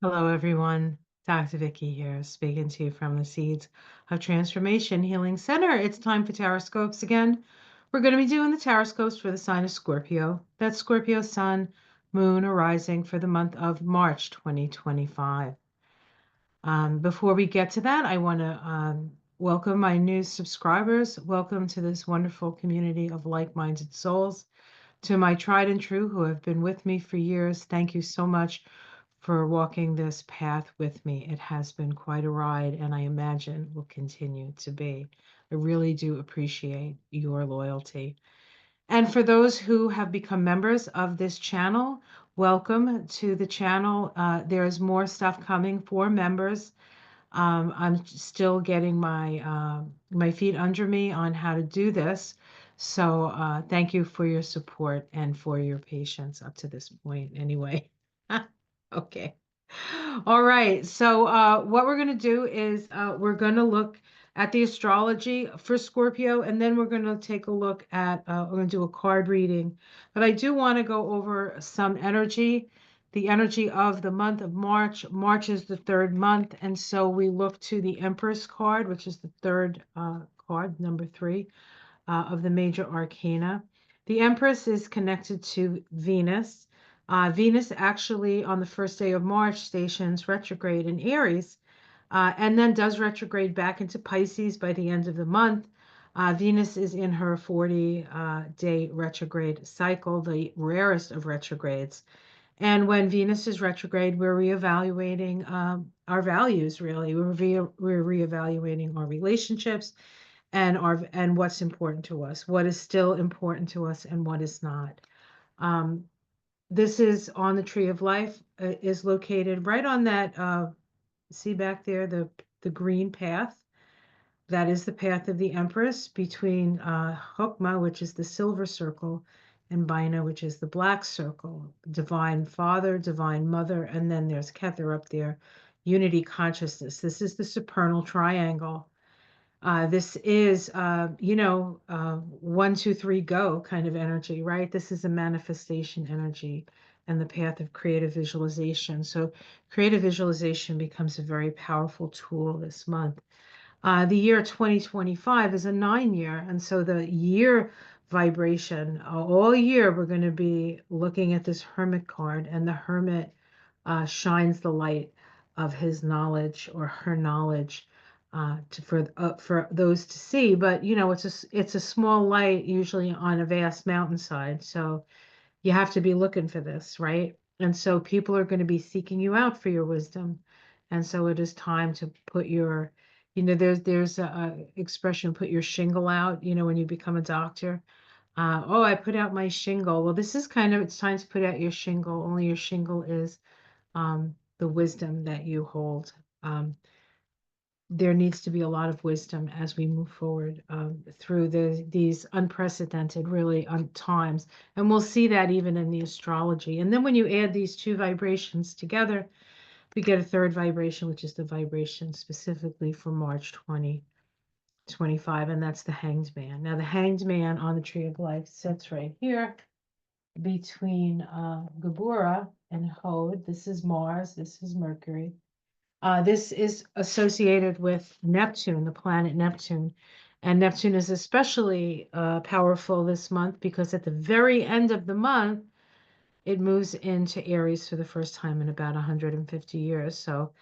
Hello, everyone. Dr. Vicky here, speaking to you from the Seeds of Transformation Healing Center. It's time for Taroscopes again. We're going to be doing the Taroscopes for the sign of Scorpio. That's Scorpio Sun, Moon, or Rising for the month of March 2025. Before we get to that, I want to welcome my new subscribers. Welcome to this wonderful community of like-minded souls. To my tried and true who have been with me for years, thank you so much for walking this path with me. It has been quite a ride, and I imagine will continue to be. I really do appreciate your loyalty. And for those who have become members of this channel, welcome to the channel. There's more stuff coming for members. I'm still getting my feet under me on how to do this. So thank you for your support and for your patience up to this point anyway. Okay. All right. So what we're going to do is we're going to look at the astrology for Scorpio, and then we're going to take a look at, we're going to do a card reading. But I do want to go over some energy, the energy of the month of March. March is the third month, and so we look to the Empress card, which is the third card, number 3 of the major arcana. The Empress is connected to Venus. Venus actually on the first day of March stations retrograde in Aries, and then does retrograde back into Pisces by the end of the month. Venus is in her 40-day retrograde cycle, the rarest of retrogrades. And when Venus is retrograde, we're reevaluating our values, really. We're reevaluating our relationships and what's important to us, what is still important to us, and what is not. Um, this is on the Tree of Life, is located right on that, see back there, the green path. That is the path of the Empress between Chokmah, which is the silver circle, and Bina, which is the black circle. Divine Father, Divine Mother, and then there's Kether up there, unity consciousness. This is the supernal triangle. This is, 1, 2, 3, go kind of energy, right? This is a manifestation energy and the path of creative visualization. So creative visualization becomes a very powerful tool this month. The year 2025 is a 9 year, and so the year vibration, all year we're going to be looking at this Hermit card, and the Hermit shines the light of his knowledge or her knowledge for those to see. But it's a small light, usually on a vast mountainside. So you have to be looking for this, right? And so people are going to be seeking you out for your wisdom. And so it is time to put your, there's a expression, put your shingle out, when you become a doctor. Oh, I put out my shingle. Well, this is it's time to put out your shingle. Only your shingle is the wisdom that you hold. There needs to be a lot of wisdom as we move forward through these unprecedented, really, times. And we'll see that even in the astrology. And then when you add these two vibrations together, we get a third vibration, which is the vibration specifically for March 2025, and that's the Hanged Man. Now, the Hanged Man on the Tree of Life sits right here between Gabura and Hod. This is Mars, this is Mercury. This is associated with Neptune, the planet Neptune. And Neptune is especially powerful this month because at the very end of the month, it moves into Aries for the first time in about 150 years. So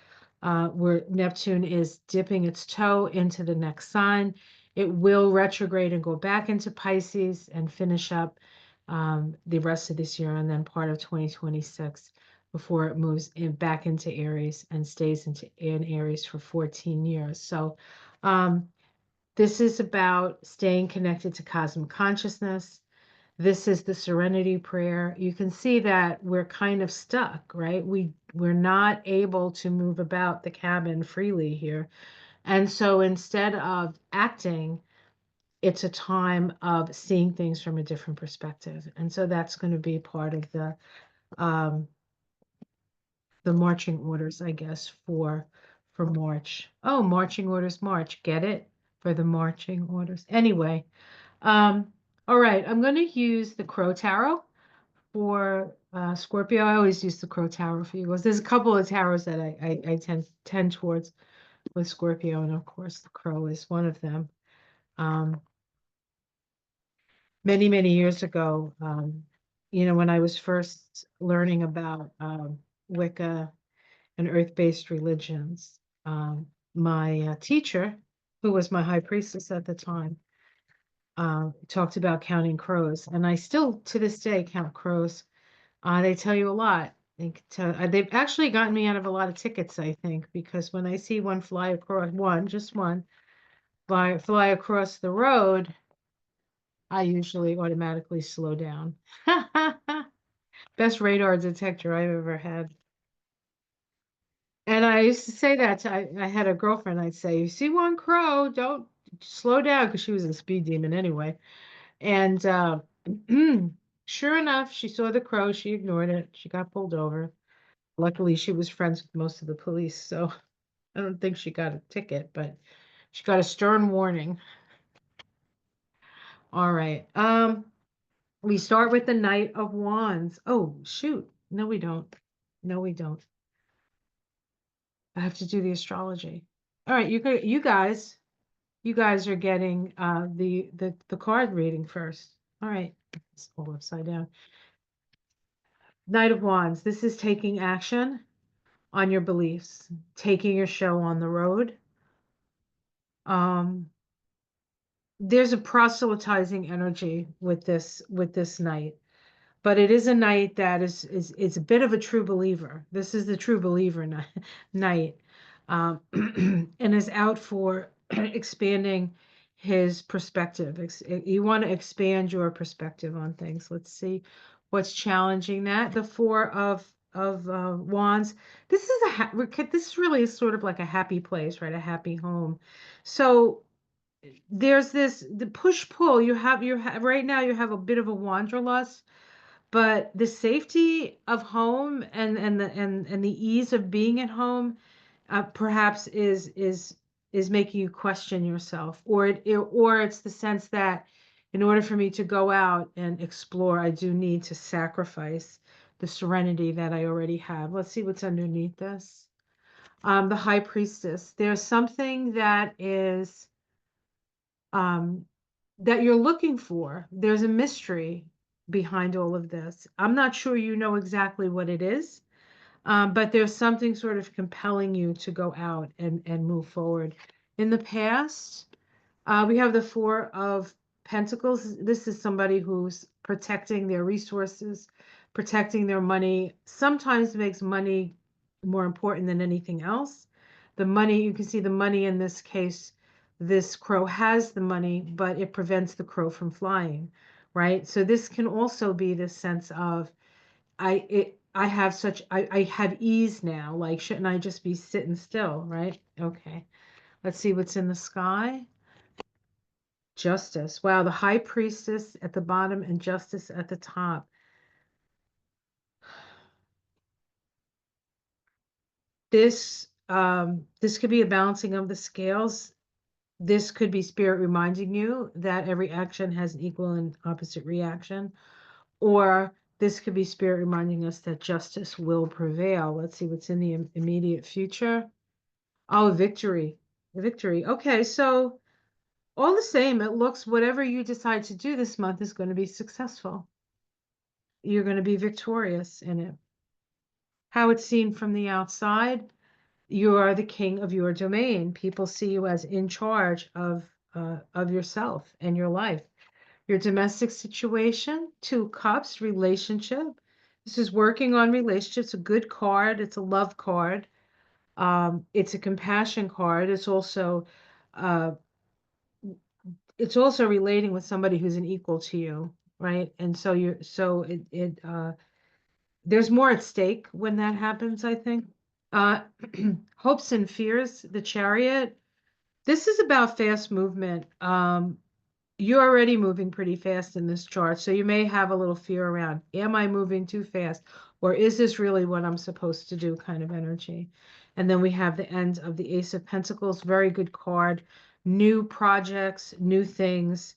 where Neptune is dipping its toe into the next sign, it will retrograde and go back into Pisces and finish up the rest of this year and then part of 2026 before it moves back into Aries and stays in Aries for 14 years. So this is about staying connected to cosmic consciousness. This is the serenity prayer. You can see that we're kind of stuck, right? We're not able to move about the cabin freely here. And so instead of acting, it's a time of seeing things from a different perspective. And so that's going to be part of um, the marching orders, I guess, for March. Oh, marching orders, March. Get it? For the marching orders. Anyway, all right, I'm going to use the Crow Tarot for Scorpio. I always use the Crow Tarot for you guys. There's a couple of tarots that I tend towards with Scorpio, and of course the Crow is one of them. Um, many years ago, when I was first learning about Wicca and earth-based religions, my teacher, who was my high priestess at the time, talked about counting crows, and I still to this day count crows. They tell you a lot. They've actually gotten me out of a lot of tickets, I think, because when I see one fly across, just one, fly across the road, I usually automatically slow down. Best radar detector I've ever had. And I used to say that I had a girlfriend, I'd say, you see one crow, don't slow down, because she was a speed demon anyway. And sure enough, she saw the crow, she ignored it, she got pulled over. Luckily, she was friends with most of the police, so I don't think she got a ticket, but she got a stern warning. All right. We start with the Knight of Wands. Oh, shoot. No, we don't. No, we don't. I have to do the astrology. All right, you guys are getting the card reading first. All right. It's all upside down. Knight of Wands. This is taking action on your beliefs, taking your show on the road. There's a proselytizing energy with this night, but it is a night that is a bit of a true believer. This is the true believer night, and is out for expanding his perspective. You want to expand your perspective on things. Let's see what's challenging that. The Four of Wands. This is this really is sort of like a happy place, right? A happy home. So there's the push pull. You have right now you have a bit of a wanderlust, but the safety of home and the ease of being at home, perhaps is making you question yourself, or it's the sense that in order for me to go out and explore, I do need to sacrifice the serenity that I already have. Let's see what's underneath this. The High Priestess. There's something um, that you're looking for. There's a mystery behind all of this. I'm not sure you know exactly what it is, but there's something sort of compelling you to go out and move forward. In the past, we have the Four of Pentacles. This is somebody who's protecting their resources, protecting their money, sometimes makes money more important than anything else. The money, you can see the money in this case, this crow has the money, but it prevents the crow from flying, right? So this can also be this sense of, I have ease now, like, shouldn't I just be sitting still, right? Okay, let's see what's in the sky. Justice. Wow, the High Priestess at the bottom and Justice at the top. This could be a balancing of the scales. This could be spirit reminding you that every action has an equal and opposite reaction, or this could be spirit reminding us that justice will prevail. Let's see what's in the immediate future. Oh, victory. Victory. Okay, so all the same, it looks whatever you decide to do this month is going to be successful. You're going to be victorious in it. How it's seen from the outside, you are the king of your domain. People see you as in charge of yourself and your life. Your domestic situation, Two of Cups, relationship. This is working on relationships. A good card. It's a love card. It's a compassion card. Uh, it's also relating with somebody who's an equal to you, right? And so there's more at stake when that happens, I think. Uh, hopes and fears, the Chariot. This is about fast movement. You're already moving pretty fast in this chart, so you may have a little fear around, am I moving too fast? Or is this really what I'm supposed to do kind of energy? And then we have the end of the Ace of Pentacles, very good card. New projects, new things.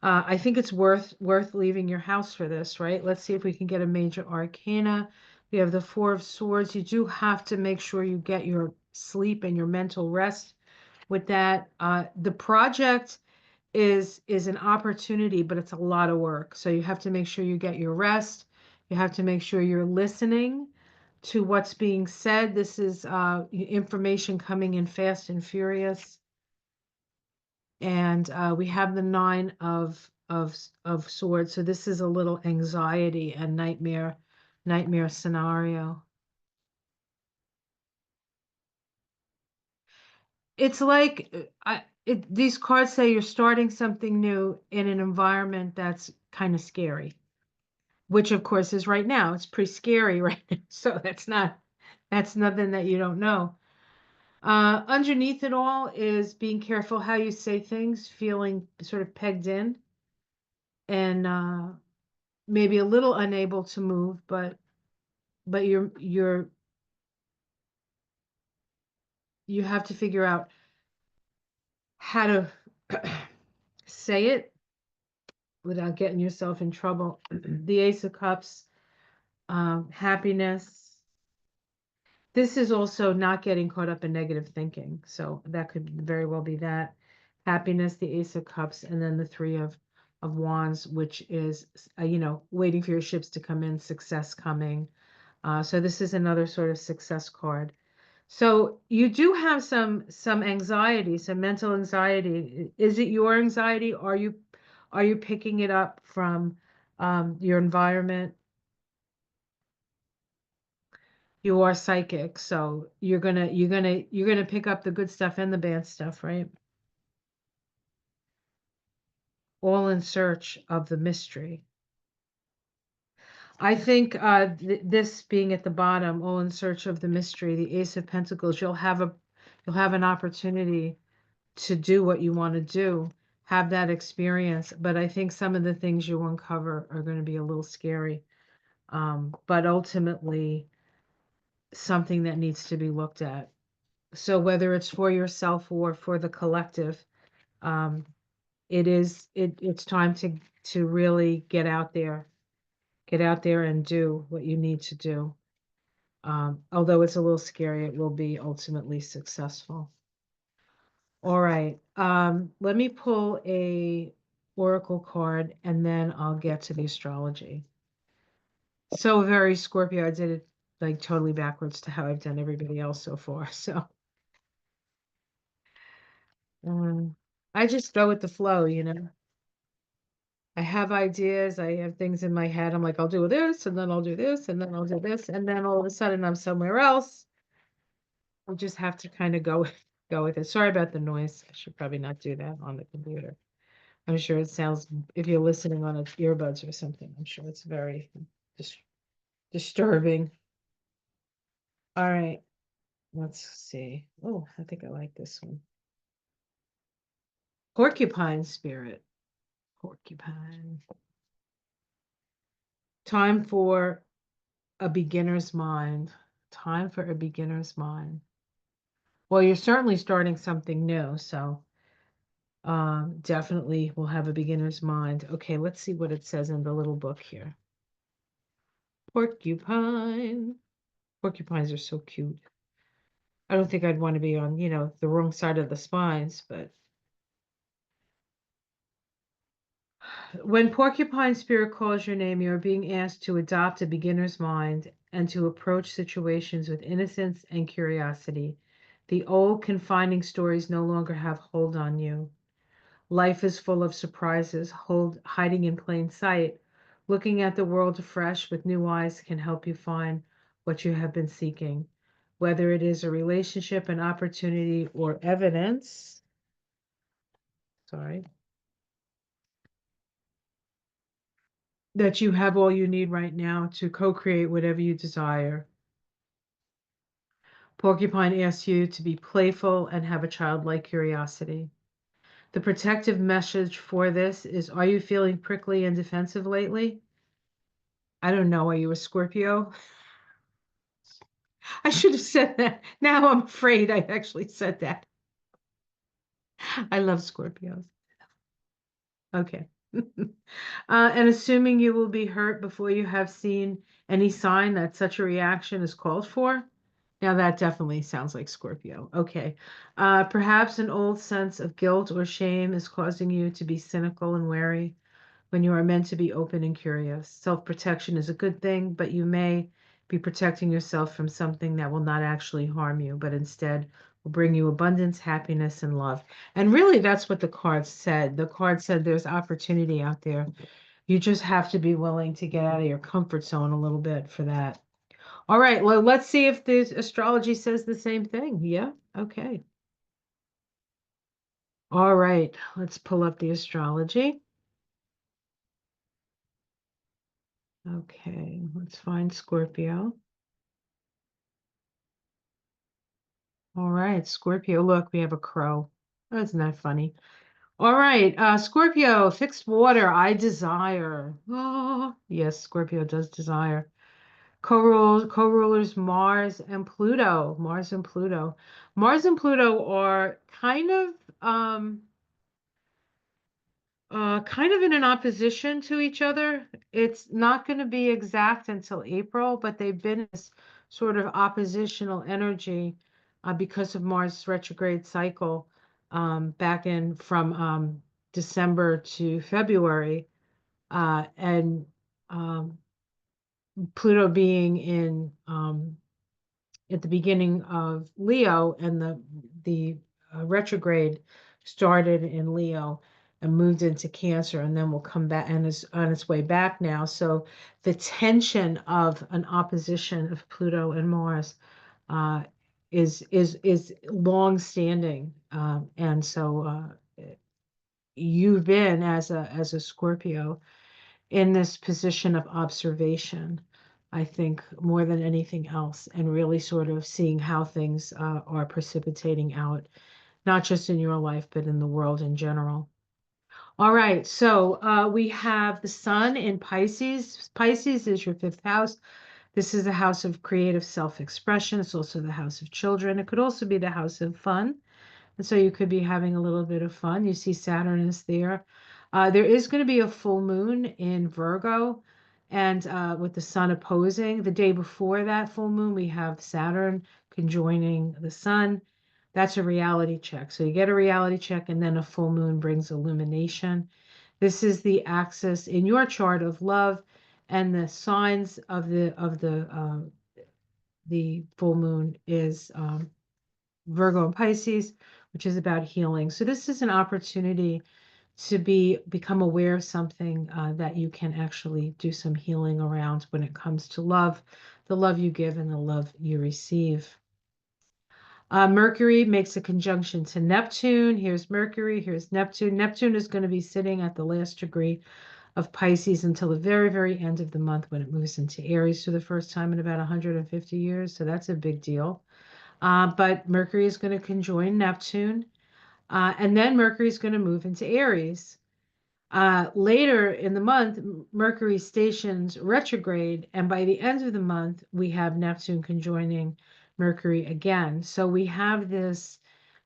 I think it's worth leaving your house for this, right? Let's see if we can get a major arcana. We have the Four of Swords. You do have to make sure you get your sleep and your mental rest with that. The project is an opportunity, but it's a lot of work. So you have to make sure you get your rest. You have to make sure you're listening to what's being said. This is information coming in fast and furious. And we have the Nine of Swords. So this is a little anxiety and nightmare scenario. It's like these cards say you're starting something new in an environment that's kind of scary, which of course is right now. It's pretty scary right now. So that's nothing that you don't know. Underneath it all is being careful how you say things, feeling sort of pegged in, and maybe a little unable to move, but you have to figure out how to say it without getting yourself in trouble. The Ace of Cups, happiness. This is also not getting caught up in negative thinking. So that could very well be that. Happiness, the Ace of Cups, and then the Three of Wands, which is, waiting for your ships to come in, success coming. So this is another sort of success card. So you do have some anxiety, some mental anxiety. Is it your anxiety? Are you picking it up from your environment? You are psychic, so you're gonna pick up the good stuff and the bad stuff, right? All in search of the mystery. I think this being at the bottom, all in search of the mystery, the Ace of Pentacles, you'll have an opportunity to do what you want to do, have that experience. But I think some of the things you uncover are going to be a little scary. But ultimately, something that needs to be looked at. So whether it's for yourself or for the collective, um, it's time to really get out there and do what you need to do. Although it's a little scary, it will be ultimately successful. All right. Let me pull a oracle card and then I'll get to the astrology. So very Scorpio. I did it like totally backwards to how I've done everybody else so far. So um, I just go with the flow. I have ideas, I have things in my head. I'm like, I'll do this, and then I'll do this, and then I'll do this, and then all of a sudden I'm somewhere else. I just have to kind of go with it. Sorry about the noise. I should probably not do that on the computer. I'm sure it sounds, if you're listening on earbuds or something, I'm sure it's very dis disturbing. All right, let's see. Oh, I think I like this one. Porcupine spirit. Porcupine. Time for a beginner's mind. Time for a beginner's mind. Well, you're certainly starting something new, so definitely we'll have a beginner's mind. Okay, let's see what it says in the little book here. Porcupine. Porcupines are so cute. I don't think I'd want to be on, the wrong side of the spines, but when porcupine spirit calls your name, you are being asked to adopt a beginner's mind and to approach situations with innocence and curiosity. The old confining stories no longer have hold on you. Life is full of surprises, hiding in plain sight. Looking at the world afresh with new eyes can help you find what you have been seeking, whether it is a relationship, an opportunity, or evidence. Sorry. That you have all you need right now to co-create whatever you desire. Porcupine asks you to be playful and have a childlike curiosity. The protective message for this is, are you feeling prickly and defensive lately? I don't know. Are you a Scorpio? I should have said that. Now I'm afraid I actually said that. I love Scorpios. Okay. And assuming you will be hurt before you have seen any sign that such a reaction is called for. Now that definitely sounds like Scorpio. Okay. Perhaps an old sense of guilt or shame is causing you to be cynical and wary when you are meant to be open and curious. Self-protection is a good thing, but you may be protecting yourself from something that will not actually harm you, but instead will bring you abundance, happiness, and love. And really, that's what the card said. The card said there's opportunity out there. You just have to be willing to get out of your comfort zone a little bit for that. All right, well, let's see if the astrology says the same thing. Yeah, okay. All right, let's pull up the astrology. Okay, let's find Scorpio. All right, Scorpio. Look, we have a crow. Oh, isn't that funny? All right, Scorpio, fixed water. I desire. Oh, yes, Scorpio does desire. Co-rulers Mars and Pluto. Mars and Pluto. Mars and Pluto are kind of in an opposition to each other. It's not going to be exact until April, but they've been in this sort of oppositional energy because of Mars retrograde cycle back in from December to February, and um, Pluto being in at the beginning of Leo, and the retrograde started in Leo and moved into Cancer, and then will come back and is on its way back now. So the tension of an opposition of Pluto and Mars uh, is long standing, and so you've been as a Scorpio in this position of observation, I think, more than anything else, and really sort of seeing how things are precipitating out, not just in your life, but in the world in general. All right, so we have the sun in Pisces. Pisces is your fifth house. This is the house of creative self-expression. It's also the house of children. It could also be the house of fun. And so you could be having a little bit of fun. You see Saturn is there. There is going to be a full moon in Virgo, and with the sun opposing. The day before that full moon, we have Saturn conjoining the sun. That's a reality check. So you get a reality check, and then a full moon brings illumination. This is the axis in your chart of love, and the signs of the full moon is Virgo and Pisces, which is about healing. So this is an opportunity to become aware of something that you can actually do some healing around when it comes to love, the love you give and the love you receive. Mercury makes a conjunction to Neptune. Here's Mercury, here's Neptune. Neptune is going to be sitting at the last degree of Pisces until the very, very end of the month when it moves into Aries for the first time in about 150 years. So that's a big deal. But Mercury is going to conjoin Neptune, and then Mercury is going to move into Aries. Later in the month, Mercury stations retrograde, and by the end of the month, we have Neptune conjoining Mercury again. So we have this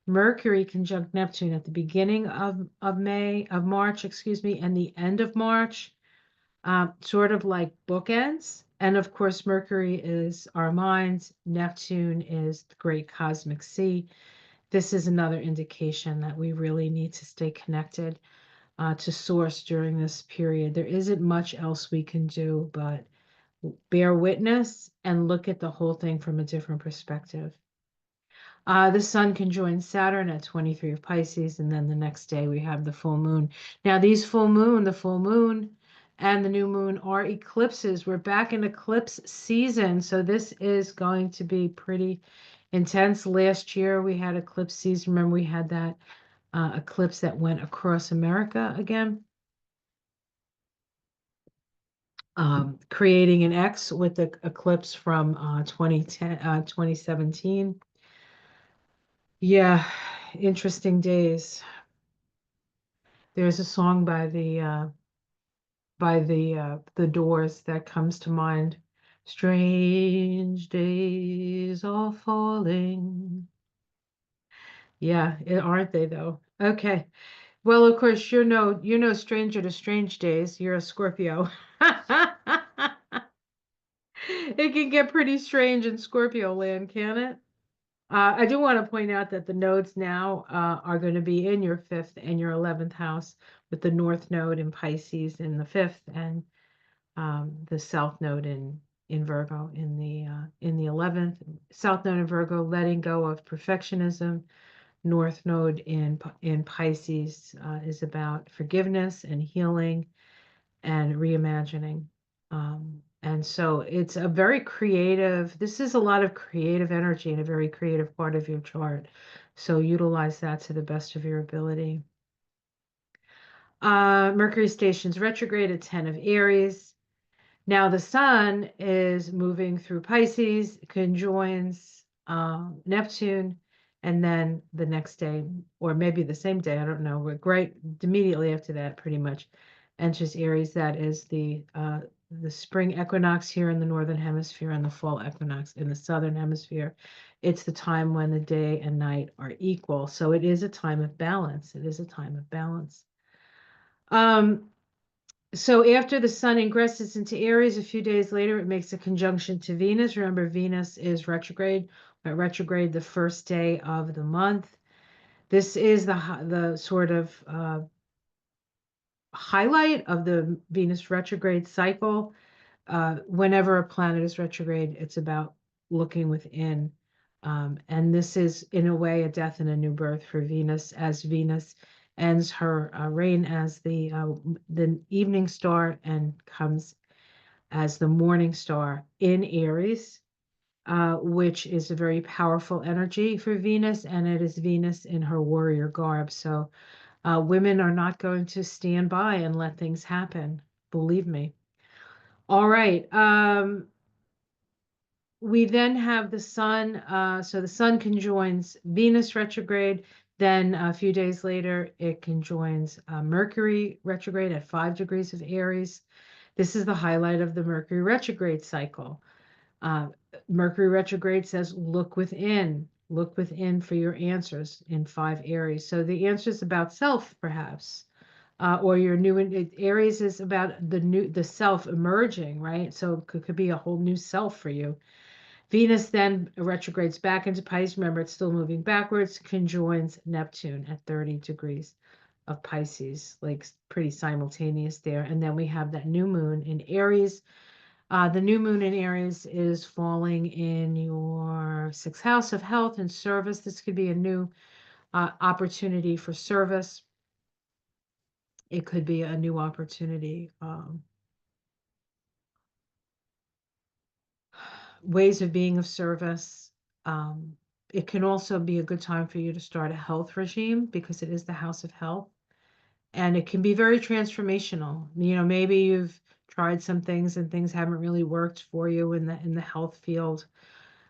Mercury conjunct Neptune at the beginning of March, excuse me, and the end of March, sort of like bookends. And of course, Mercury is our minds, Neptune is the great cosmic sea. This is another indication that we really need to stay connected to source during this period. There isn't much else we can do but bear witness and look at the whole thing from a different perspective. The sun conjoins Saturn at 23 of Pisces, and then the next day we have the full moon. Now, the full moon and the new moon are eclipses. We're back in eclipse season, so this is going to be pretty intense. Last year we had eclipse season. Remember, we had that eclipse that went across America again, creating an X with the eclipse from 2017. Yeah, interesting days. There's a song by the Doors that comes to mind. Strange days are falling. Yeah, aren't they though? Okay. Well, of course, you're no stranger to strange days. You're a Scorpio. It can get pretty strange in Scorpio land, can it? I do want to point out that the nodes now are going to be in your fifth and your 11th house, with the North Node in Pisces in the fifth, and the South Node in Virgo in the 11th. South Node in Virgo, letting go of perfectionism. North Node in Pisces is about forgiveness and healing and reimagining. And so it's a very creative, this is a lot of creative energy and a very creative part of your chart. So utilize that to the best of your ability. Mercury stations retrograde at 10 of Aries. Now the sun is moving through Pisces, conjoins Neptune, and then the next day, or maybe the same day, I don't know, but right immediately after that, pretty much enters Aries. That is the spring equinox here in the northern hemisphere and the fall equinox in the southern hemisphere. It's the time when the day and night are equal. So it is a time of balance. It is a time of balance. So after the sun ingresses into Aries, a few days later, it makes a conjunction to Venus. Remember, Venus is retrograde, but retrograde the first day of the month. This is the sort of highlight of the Venus retrograde cycle. Whenever a planet is retrograde, it's about looking within. And this is, in a way, a death and a new birth for Venus, as Venus ends her reign as the evening star and comes as the morning star in Aries, which is a very powerful energy for Venus, and it is Venus in her warrior garb. So women are not going to stand by and let things happen, believe me. All right. We then have the sun. So the sun conjoins Venus retrograde. Then a few days later, it conjoins Mercury retrograde at 5 degrees of Aries. This is the highlight of the Mercury retrograde cycle. Uh, Mercury retrograde says, look within for your answers in 5 Aries. So the answer is about self, perhaps. Or your Aries is about the self emerging, right? So it could be a whole new self for you. Venus then retrogrades back into Pisces. Remember, it's still moving backwards, conjoins Neptune at 30 degrees of Pisces, like pretty simultaneous there. And then we have that new moon in Aries. The new moon in Aries is falling in your sixth house of health and service. This could be a new opportunity for service. It could be a new opportunity. Ways of being of service. Um, it can also be a good time for you to start a health regime because it is the house of health. And it can be very transformational. You know, maybe you've tried some things and things haven't really worked for you in the health field.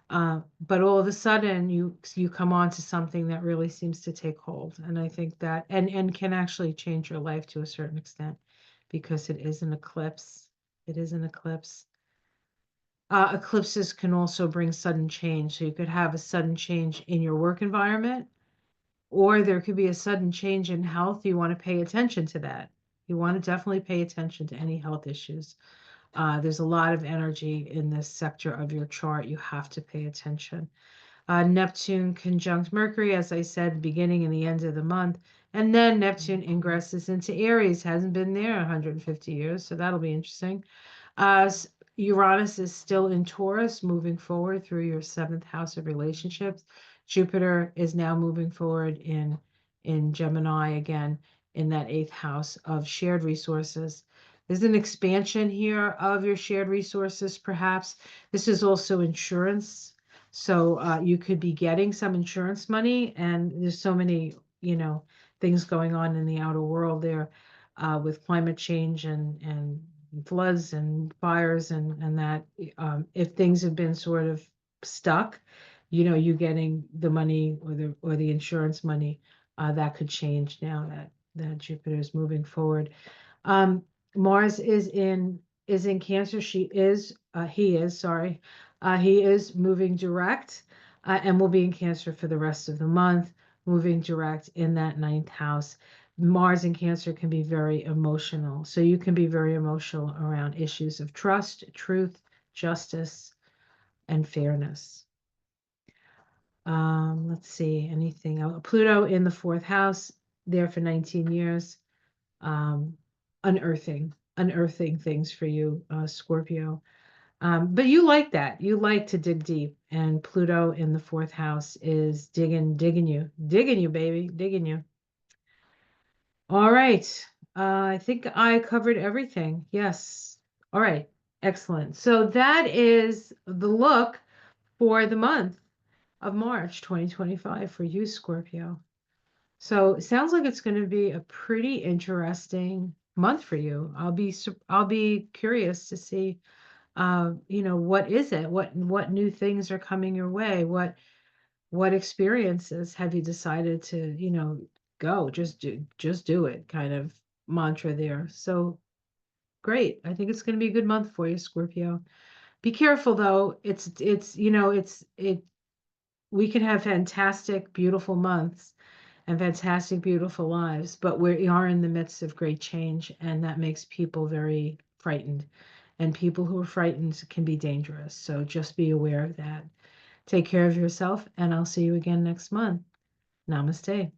But all of a sudden you come on to something that really seems to take hold. And I think that and can actually change your life to a certain extent because it is an eclipse. It is an eclipse. Eclipses can also bring sudden change. So you could have a sudden change in your work environment, or there could be a sudden change in health. You want to pay attention to that. You want to definitely pay attention to any health issues. There's a lot of energy in this sector of your chart. You have to pay attention. Neptune conjunct Mercury, as I said, beginning and the end of the month. And then Neptune ingresses into Aries. Hasn't been there 150 years, so that'll be interesting. Uranus is still in Taurus, moving forward through your seventh house of relationships. Jupiter is now moving forward in Gemini again, in that eighth house of shared resources. There's an expansion here of your shared resources, perhaps. This is also insurance. So you could be getting some insurance money, and there's so many, things going on in the outer world there with climate change and floods and fires and that if things have been sort of stuck, you getting the money or the insurance money, that could change now that Jupiter is moving forward. Mars is in Cancer. He is moving direct and will be in Cancer for the rest of the month, moving direct in that ninth house. Mars in Cancer can be very emotional. So you can be very emotional around issues of trust, truth, justice, and fairness. Let's see, anything else? Pluto in the fourth house, there for 19 years. Um, unearthing things for you, Scorpio. But you like that. You like to dig deep. And Pluto in the fourth house is digging you, baby, digging you. All right. I think I covered everything. Yes. All right. Excellent. So that is the look for the month of March 2025 for you, Scorpio. So it sounds like it's going to be a pretty interesting month for you. I'll be curious to see what is it? What new things are coming your way? What experiences have you decided to, go? Just do it kind of mantra there. So great. I think it's going to be a good month for you, Scorpio. Be careful though. It we can have fantastic, beautiful months and fantastic, beautiful lives, but we are in the midst of great change, and that makes people very frightened. And people who are frightened can be dangerous. So just be aware of that. Take care of yourself, and I'll see you again next month. Namaste.